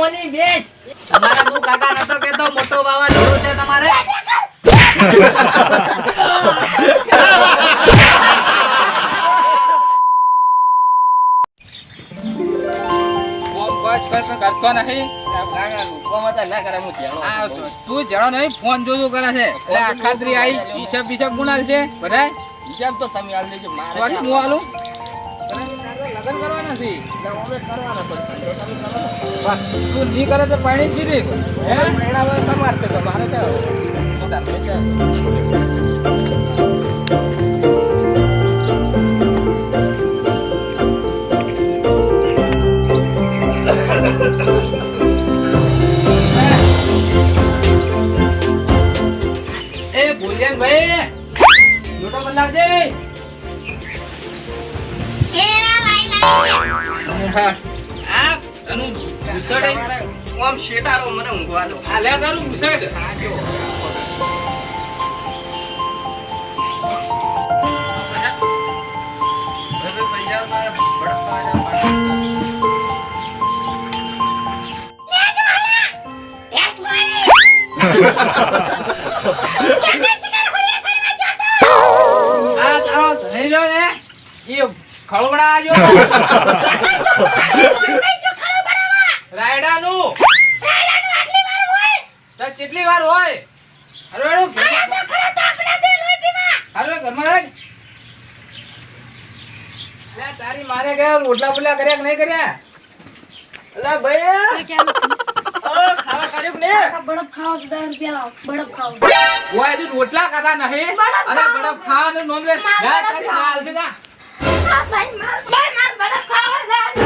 મોની બેસ તમારા મુ કાકા નતો કેતો મોટો બાવા જોડો છે તમારે કરતો નહીં તું જણો નહીં ફોન જોજો કરે છે એટલે આખાત્રી આવી હિસાબ બિસાબ ગુણાલ છે બધા હિસાબ તો તમે આલ દેજો મારે સ્વાગત હું આલું લગન કરવાના છે તું નહીં કરે તો પાણી જ પીરી તમારે છે મારે તો ભાઈ લોટો બદલાવજે આ તનું મુસડ ઓમ શેટારો મને ઊંઘવા દો આ લે તારું મુસડ ખળબડા આજો રાયડા નું આટલી વાર હોય તો કેટલી વાર હોય અરે એડો આયા છે ખરા તો આપણે દે લોઈ પીવા અરે ઘરમાં રાખ લે તારી મારે ગયા રોટલા પુલા કર્યા કે નહીં કર્યા અલા ભાઈ ખાવા કર્યું ને બડપ ખાઓ 10 રૂપિયા લાવો બડપ ખાઓ ઓય હજુ રોટલા ખાતા નહીં અરે બડપ ખાવાનું નોમ લે જા તારી માલ છે જા ભાઈ માર બડપ ખાવા દે 10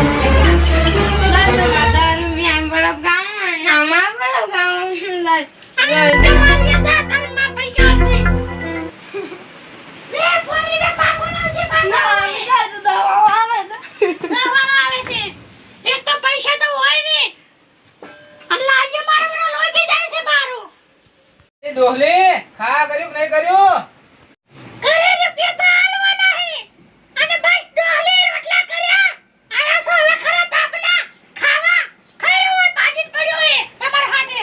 રૂપિયા બડપ ખાવા ના માં બડપ ખાવા લાય તમારી જા તારી માં પૈસા છે બે પોરી બે પાસો નજી પાસો ના તો આવે છે એક તો પૈસા તો હોય ને અલ્લાહ ये मारो बड़ा लोई भी जाए से बारो એ ડોહલી ખા કર્યું કે નહીં કર્યું કરે રૂપિયા તો આલવાના હે અને બસ ડોહલી રોટલા કર્યા આયા સો હવે ખરા તાપના ખાવા ખાયો હોય પાજીન પડ્યો હે તમાર હાટે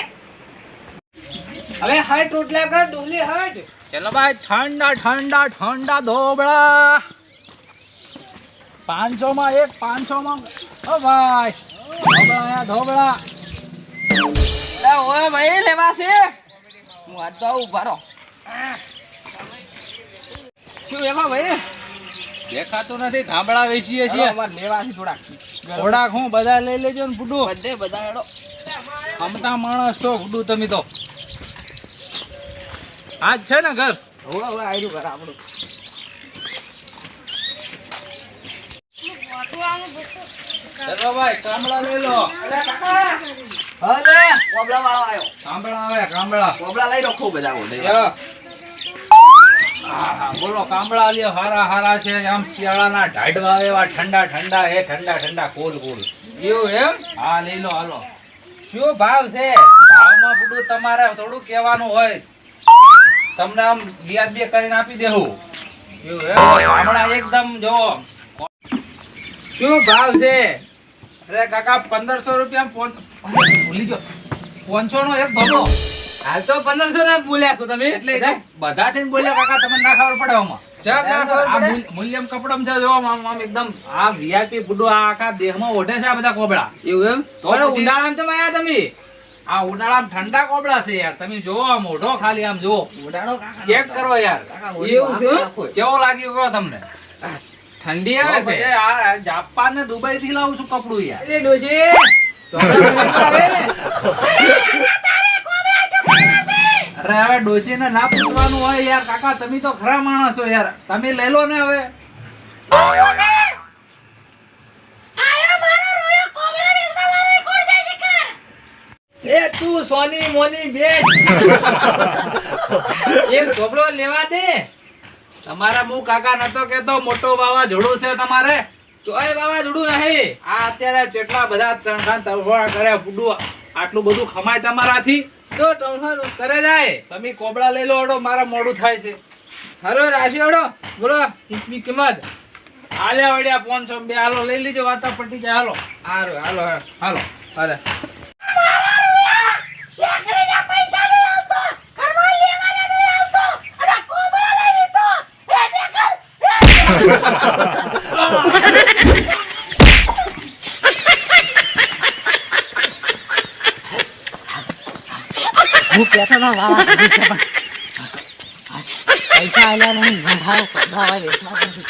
હવે હટ રોટલા કર ડોહલી હટ ચલો ભાઈ ઠંડા ઠંડા ઠંડા ધોબળા 500 માં એક 500 માં ઓ ભાઈ ધોબળા ધોબળા ઓય ભાઈ લેવા છે હું આ તો ઉભા રહો શું એમાં ભાઈ દેખાતું નથી ધાબળા વેચીએ છીએ અમાર લેવા છે થોડાક હું બધા લઈ લેજો ને ફૂડું બધે બધા હેડો અમતા માણસ છો ફૂડું તમે તો આજ છે ને ઘર હવે આયરું ઘર આપણું ચલો ભાઈ કામળા લઈ લો અલે કોબળા વાળો આયો કામળા આવે કામળા કોબળા લઈ રાખો બધા ઓડે યો. હા બોલો કામળા લ્યો હારા હારા છે આમ શિયાળાના ઢાઢવા આવે એવા ઠંડા ઠંડા હે ઠંડા ઠંડા કુલ કુલ એવું એમ હા લઈ લો હાલો શું ભાવ છે ભાવમાં ફૂડું તમારે થોડું કહેવાનું હોય તમને આમ વ્યાજ બે કરીને આપી દેવું એવું એમ હમણાં એકદમ જો શું ભાવ છે અરે કાકા 1500 રૂપિયા ભૂલી ગયો 500 નો એક ધોબો હાલ તો 1500 ના બોલ્યા છો તમે એટલે બધા થઈને બોલ્યા કાકા તમને ના ખબર પડે આમાં ચપ ના ખબર આ પડે મૂલ્યમ કપડમ છે જો આમ આમ એકદમ આ વીઆઈપી ફૂડો આ આખા દેહમાં ઓઢે છે આ બધા કોબળા એવું એમ તો તો પછી- ઉનાળામાં તમે આયા તમે આ ઉનાળામાં ઠંડા કોબળા છે યાર તમે જોવો આમ ઓઢો ખાલી આમ જોવો ઉડાડો કાકા ચેક કરો યાર એવું છે? કેવો લાગ્યો કહો તમને ઠંડી આવે પછી છે આ જાપાન ને દુબઈ થી લાવું છું કપડું યાર એટલે ડોશી તો આવે અરે હવે ડોશી ને ના પૂછવાનું હોય યાર કાકા તમે તો ખરા માણસ છો યાર તમે લઈ લો ને હવે આયો મારો રોયો કોબળા વેચવા વાળો કોણ જાય છે કર એ તું સોની મોની બેસ એક ઢોબળો લેવા દે તમારા મુ કાકા નતો કેતો મોટો બાવા જોડું છે તમારે ચોય બાવા જોડું નહીં આ અત્યારે જેટલા બધા તણખાન તરફોડા કરે ફૂડું આટલું બધું ખમાય તમારાથી તો ટોન કરે જાય તમે કોબળા લઈ લો અડો મારા મોડું થાય છે હરો રાશી ઓડો બોલો ની કિંમત આલ્યા વડ્યા 500 બે હાલો લઈ લીજો વાતા પટી જાય હાલો હાલો હાલો હાલો હાલો હું કહેતો હતો વાવા કીધું છે પણ પૈસા આલ્યા નહીં ગંધાવ વેચવા નથી.